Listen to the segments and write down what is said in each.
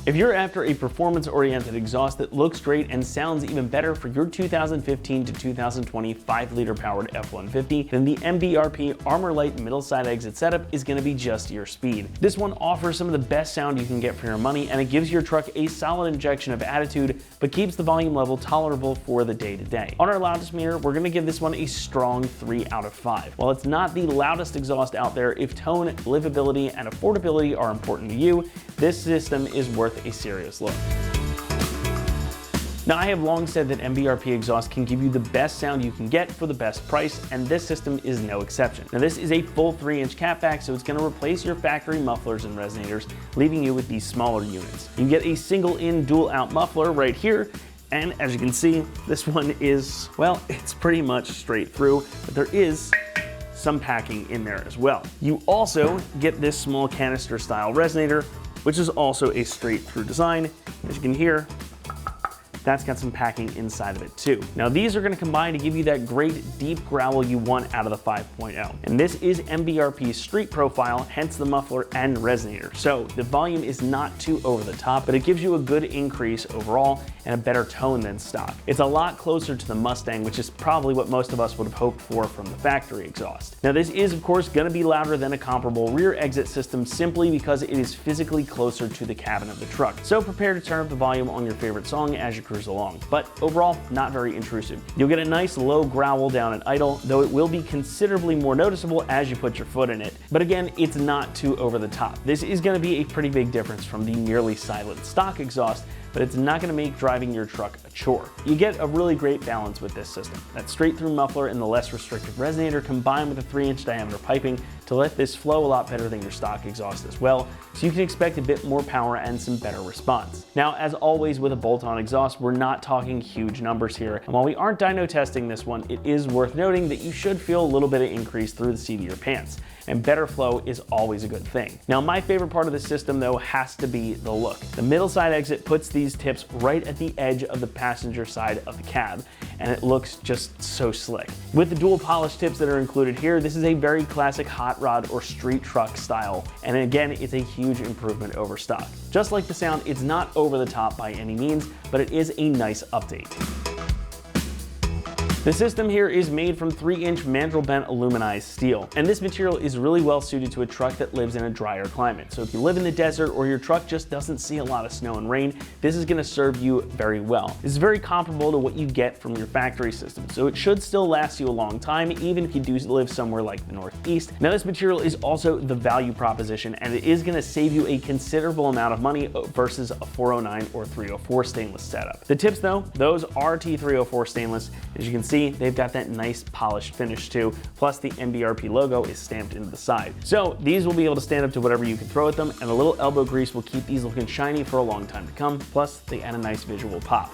If you're after a performance-oriented exhaust that looks great and sounds even better for your 2015 to 2020 5-liter powered F-150, then the MBRP Armor Lite middle side exit setup is going to be just your speed. This one offers some of the best sound you can get for your money, and it gives your truck a solid injection of attitude, but keeps the volume level tolerable for the day-to-day. On our loudest meter, we're going to give this one a strong 3 out of 5. While it's not the loudest exhaust out there, if tone, livability, and affordability are important to you, this system is worth a serious look. Now, I have long said that MBRP exhaust can give you the best sound you can get for the best price, and this system is no exception. Now, this is a full 3-inch catback, so it's going to replace your factory mufflers and resonators, leaving you with these smaller units. You can get a single-in, dual-out muffler right here, and as you can see, this one is, well, it's pretty much straight through, but there is some packing in there as well. You also get this small canister style resonator, which is also a straight through design. As you can hear, that's got some packing inside of it too. Now, these are going to combine to give you that great deep growl you want out of the 5.0. And this is MBRP's street profile, hence the muffler and resonator. So the volume is not too over the top, but it gives you a good increase overall and a better tone than stock. It's a lot closer to the Mustang, which is probably what most of us would have hoped for from the factory exhaust. Now, this is of course going to be louder than a comparable rear exit system simply because it is physically closer to the cabin of the truck. So prepare to turn up the volume on your favorite song as you cruise along, but overall not very intrusive. You'll get a nice low growl down at idle, though it will be considerably more noticeable as you put your foot in it. But again, it's not too over the top. This is going to be a pretty big difference from the nearly silent stock exhaust, but it's not going to make driving your truck a chore. You get a really great balance with this system. That straight through muffler and the less restrictive resonator combined with the 3-inch diameter piping to let this flow a lot better than your stock exhaust as well, so you can expect a bit more power and some better response. Now, as always with a bolt-on exhaust, we're not talking huge numbers here, and while we aren't dyno testing this one, it is worth noting that you should feel a little bit of increase through the seat of your pants, and better flow is always a good thing. Now, my favorite part of the system though has to be the look. The middle side exit puts these tips right at the edge of the passenger side of the cab, and it looks just so slick. With the dual polish tips that are included here, this is a very classic hot rod or street truck style, and again, it's a huge improvement over stock. Just like the sound, it's not over the top by any means, but it is a nice update. The system here is made from 3-inch mandrel bent aluminized steel, and this material is really well suited to a truck that lives in a drier climate. So if you live in the desert or your truck just doesn't see a lot of snow and rain, this is going to serve you very well. This is very comparable to what you get from your factory system, so it should still last you a long time even if you do live somewhere like the Northeast. Now, this material is also the value proposition, and it is going to save you a considerable amount of money versus a 409 or 304 stainless setup. The tips though, those are T304 stainless. As you can see, they've got that nice polished finish too, plus the MBRP logo is stamped into the side. So these will be able to stand up to whatever you can throw at them, and a little elbow grease will keep these looking shiny for a long time to come, plus they add a nice visual pop.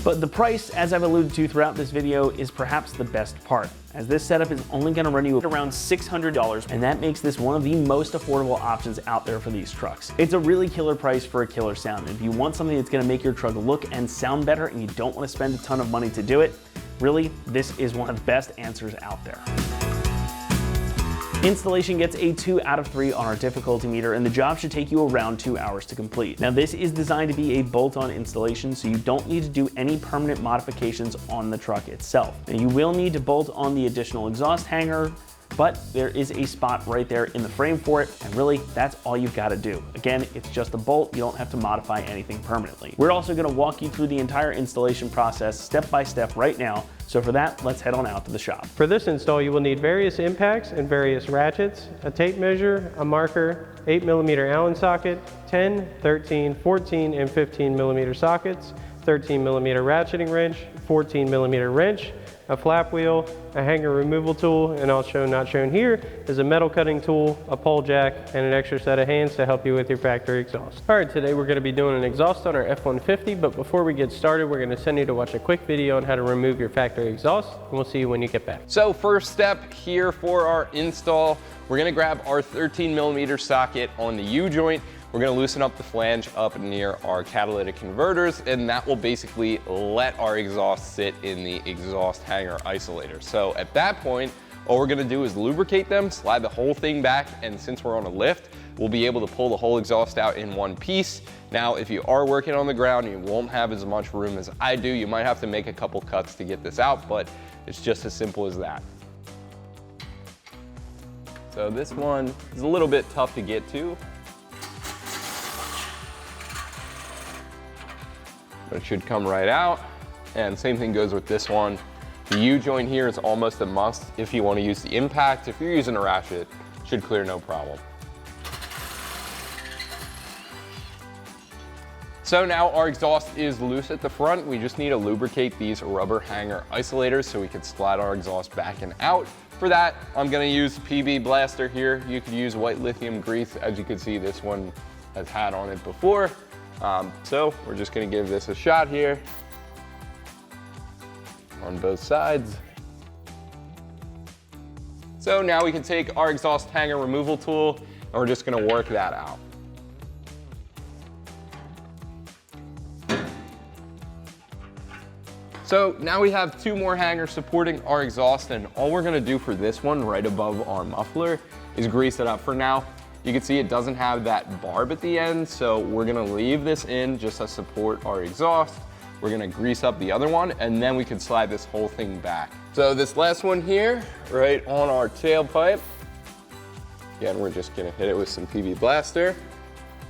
But the price, as I've alluded to throughout this video, is perhaps the best part, as this setup is only going to run you around $600, and that makes this one of the most affordable options out there for these trucks. It's a really killer price for a killer sound. If you want something that's going to make your truck look and sound better and you don't want to spend a ton of money to do it, really, this is one of the best answers out there. Installation gets a 2 out of 3 on our difficulty meter, and the job should take you around 2 hours to complete. Now, this is designed to be a bolt-on installation, so you don't need to do any permanent modifications on the truck itself. Now, you will need to bolt on the additional exhaust hanger, but there is a spot right there in the frame for it, and really, that's all you've got to do. Again, it's just a bolt. You don't have to modify anything permanently. We're also going to walk you through the entire installation process step by step right now, so for that, let's head on out to the shop. For this install, you will need various impacts and various ratchets, a tape measure, a marker, 8mm Allen socket, 10, 13, 14, and 15mm sockets, 13mm ratcheting wrench, 14mm wrench, a flap wheel, a hanger removal tool, and also not shown here is a metal cutting tool, a pole jack, and an extra set of hands to help you with your factory exhaust. All right, today we're going to be doing an exhaust on our F-150, but before we get started, we're going to send you to watch a quick video on how to remove your factory exhaust, and we'll see you when you get back. So first step here for our install, we're going to grab our 13mm socket on the U-joint. We're going to loosen up the flange up near our catalytic converters, and that will basically let our exhaust sit in the exhaust hanger isolator. So at that point, all we're going to do is lubricate them, slide the whole thing back, and since we're on a lift, we'll be able to pull the whole exhaust out in one piece. Now, if you are working on the ground, you won't have as much room as I do. You might have to make a couple cuts to get this out, but it's just as simple as that. So this one is a little bit tough to get to, but it should come right out. And same thing goes with this one. The U-joint here is almost a must if you want to use the impact. If you're using a ratchet, it should clear no problem. So now our exhaust is loose at the front. We just need to lubricate these rubber hanger isolators so we can slide our exhaust back and out. For that, I'm gonna use PB Blaster here. You could use white lithium grease. As you can see, this one has had on it before. So we're just gonna give this a shot here on both sides. So now we can take our exhaust hanger removal tool and we're just gonna work that out. So now we have two more hangers supporting our exhaust, and all we're gonna do for this one right above our muffler is grease it up. For now, you can see it doesn't have that barb at the end, so we're gonna leave this in just to support our exhaust. We're gonna grease up the other one, and then we can slide this whole thing back. So this last one here, right on our tailpipe, again, we're just gonna hit it with some PB Blaster.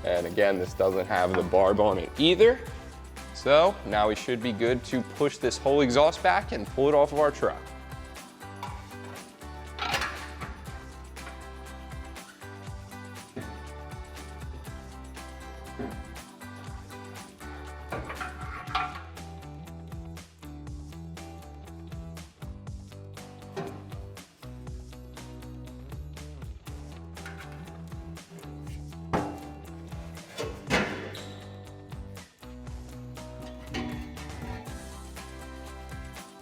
And again, this doesn't have the barb on it either. So now we should be good to push this whole exhaust back and pull it off of our truck.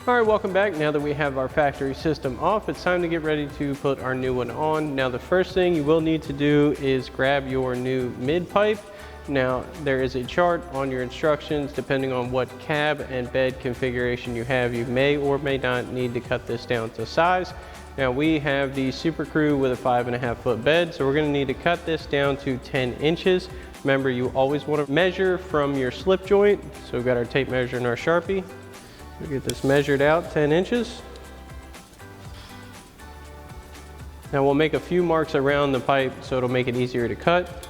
All right, welcome back. Now that we have our factory system off, it's time to get ready to put our new one on. Now, the first thing you will need to do is grab your new mid pipe. Now, there is a chart on your instructions. Depending on what cab and bed configuration you have, you may or may not need to cut this down to size. Now, we have the Super Crew with a 5.5 foot bed, so we're gonna need to cut this down to 10 inches. Remember, you always wanna measure from your slip joint. So we've got our tape measure and our Sharpie. We'll get this measured out 10 inches. Now we'll make a few marks around the pipe so it'll make it easier to cut.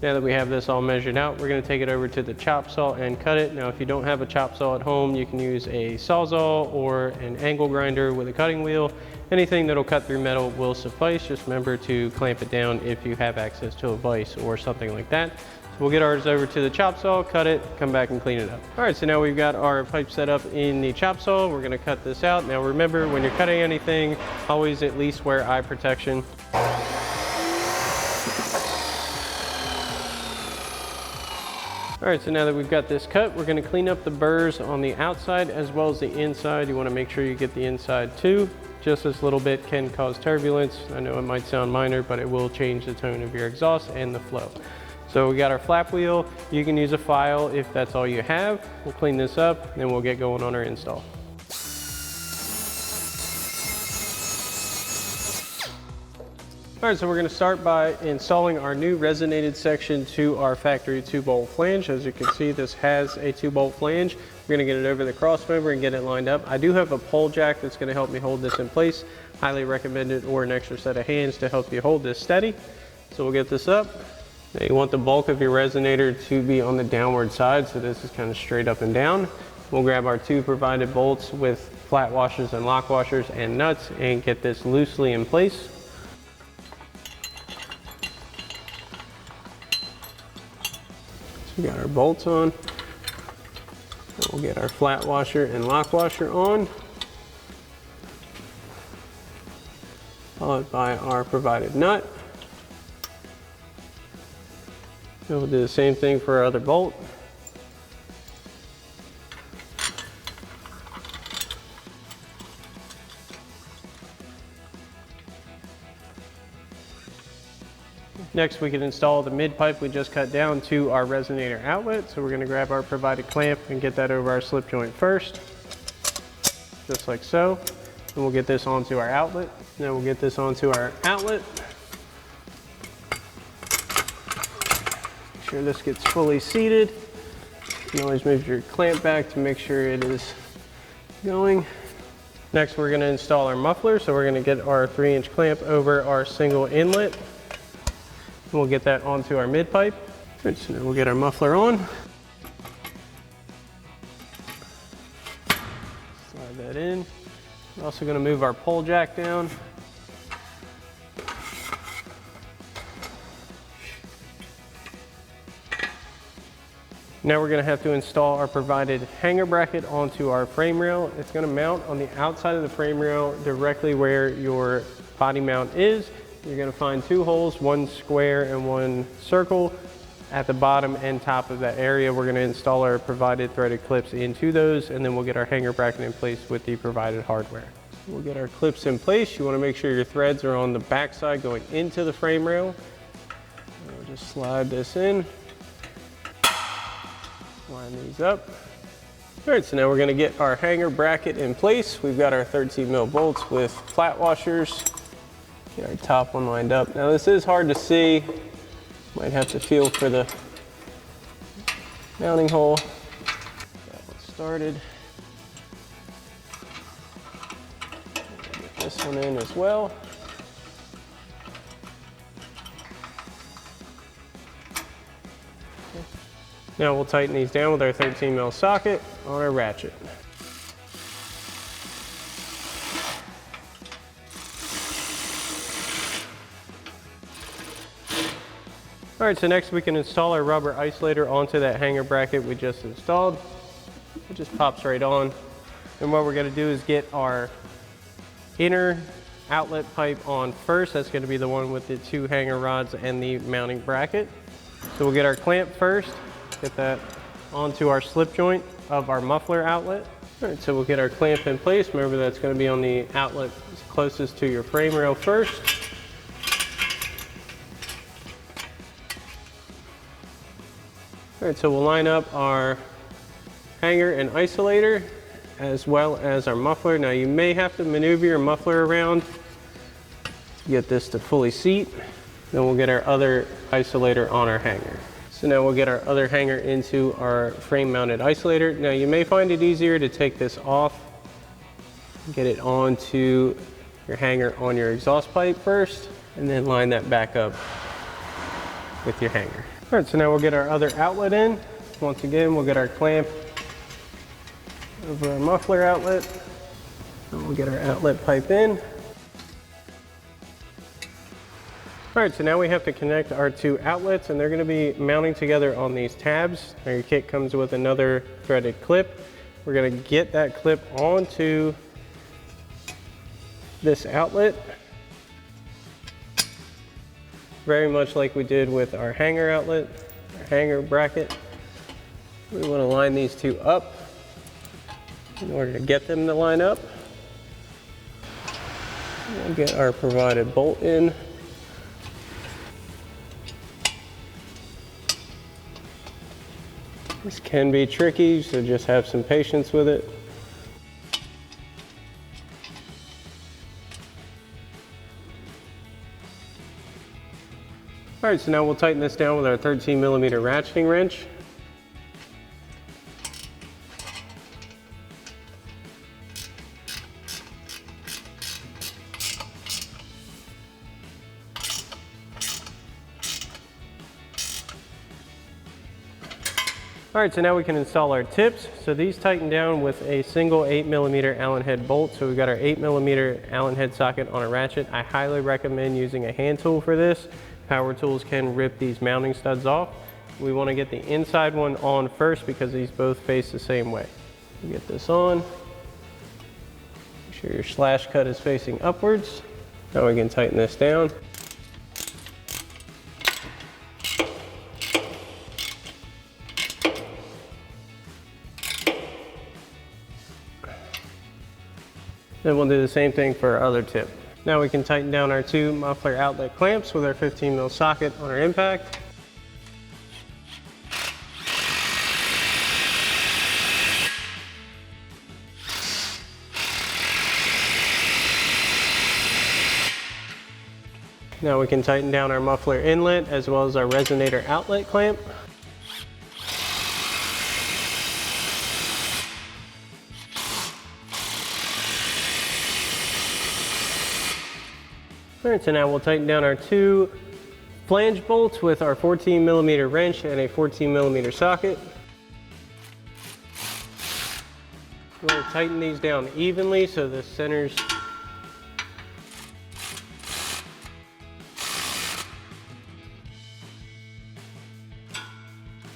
Now that we have this all measured out, we're going to take it over to the chop saw and cut it. Now if you don't have a chop saw at home, you can use a Sawzall or an angle grinder with a cutting wheel. Anything that'll cut through metal will suffice. Just remember to clamp it down if you have access to a vise or something like that. So we'll get ours over to the chop saw, cut it, come back and clean it up. All right, so now we've got our pipe set up in the chop saw. We're gonna cut this out. Now remember, when you're cutting anything, always at least wear eye protection. All right, so now that we've got this cut, we're gonna clean up the burrs on the outside as well as the inside. You wanna make sure you get the inside too. Just this little bit can cause turbulence. I know it might sound minor, but it will change the tone of your exhaust and the flow. So we got our flap wheel. You can use a file if that's all you have. We'll clean this up, and then we'll get going on our install. All right, so we're gonna start by installing our new resonated section to our factory 2-bolt flange. As you can see, this has a 2-bolt flange. We're gonna get it over the crossmember and get it lined up. I do have a pole jack that's gonna help me hold this in place. Highly recommend it, or an extra set of hands to help you hold this steady. So we'll get this up. Now you want the bulk of your resonator to be on the downward side, so this is kind of straight up and down. We'll grab our 2 provided bolts with flat washers and lock washers and nuts and get this loosely in place. We got our bolts on. We'll get our flat washer and lock washer on, followed by our provided nut. And we'll do the same thing for our other bolt. Next, we can install the mid pipe we just cut down to our resonator outlet. So we're gonna grab our provided clamp and get that over our slip joint first, just like so. And we'll get this onto our outlet. Then we'll get this onto our outlet. Make sure this gets fully seated. You can always move your clamp back to make sure it is going. Next, we're going to install our muffler. So we're going to get our 3-inch clamp over our single inlet. And we'll get that onto our mid pipe. Right, so now we'll get our muffler on. Slide that in. We're also going to move our pole jack down. Now we're going to have to install our provided hanger bracket onto our frame rail. It's going to mount on the outside of the frame rail directly where your body mount is. You're going to find 2 holes, one square and one circle. At the bottom and top of that area, we're going to install our provided threaded clips into those, and then we'll get our hanger bracket in place with the provided hardware. We'll get our clips in place. You want to make sure your threads are on the back side going into the frame rail. We'll just slide this in. Line these up. All right, so now we're going to get our hanger bracket in place. We've got our 13 mil bolts with flat washers. Get our top one lined up. Now this is hard to see. Might have to feel for the mounting hole. That one started. Get this one in as well. Now we'll tighten these down with our 13 mil socket on our ratchet. All right, so next we can install our rubber isolator onto that hanger bracket we just installed. It just pops right on. And what we're gonna do is get our inner outlet pipe on first. That's gonna be the one with the 2 hanger rods and the mounting bracket. So we'll get our clamp first, get that onto our slip joint of our muffler outlet. All right, so we'll get our clamp in place. Remember, that's gonna be on the outlet closest to your frame rail first. All right, so we'll line up our hanger and isolator as well as our muffler. Now you may have to maneuver your muffler around to get this to fully seat. Then we'll get our other isolator on our hanger. So now we'll get our other hanger into our frame mounted isolator. Now you may find it easier to take this off, get it onto your hanger on your exhaust pipe first, and then line that back up with your hanger. All right, so now we'll get our other outlet in. Once again, we'll get our clamp over our muffler outlet, and we'll get our outlet pipe in. All right, so now we have to connect our 2 outlets, and they're gonna be mounting together on these tabs. Now your kit comes with another threaded clip. We're gonna get that clip onto this outlet, very much like we did with our hanger outlet, our hanger bracket. We want to line these 2 up in order to get them to line up. We'll get our provided bolt in. This can be tricky, so just have some patience with it. All right, so now we'll tighten this down with our 13 millimeter ratcheting wrench. All right, so now we can install our tips. So these tighten down with a single 8 millimeter Allen head bolt. So we've got our 8 millimeter Allen head socket on a ratchet. I highly recommend using a hand tool for this. Power tools can rip these mounting studs off. We want to get the inside one on first because these both face the same way. You get this on. Make sure your slash cut is facing upwards. Now we can tighten this down. Then we'll do the same thing for our other tip. Now we can tighten down our 2 muffler outlet clamps with our 15 mil socket on our impact. Now we can tighten down our muffler inlet as well as our resonator outlet clamp. All right, so now we'll tighten down our 2 flange bolts with our 14mm wrench and a 14mm socket. We'll tighten these down evenly so the centers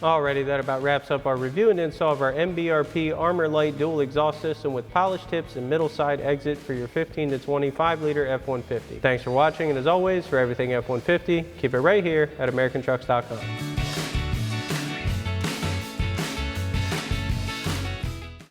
Alrighty, that about wraps up our review and install of our MBRP Armor Lite dual exhaust system with polished tips and middle side exit for your 15 to 25 liter F-150. Thanks for watching, and as always, for everything F-150, keep it right here at AmericanTrucks.com.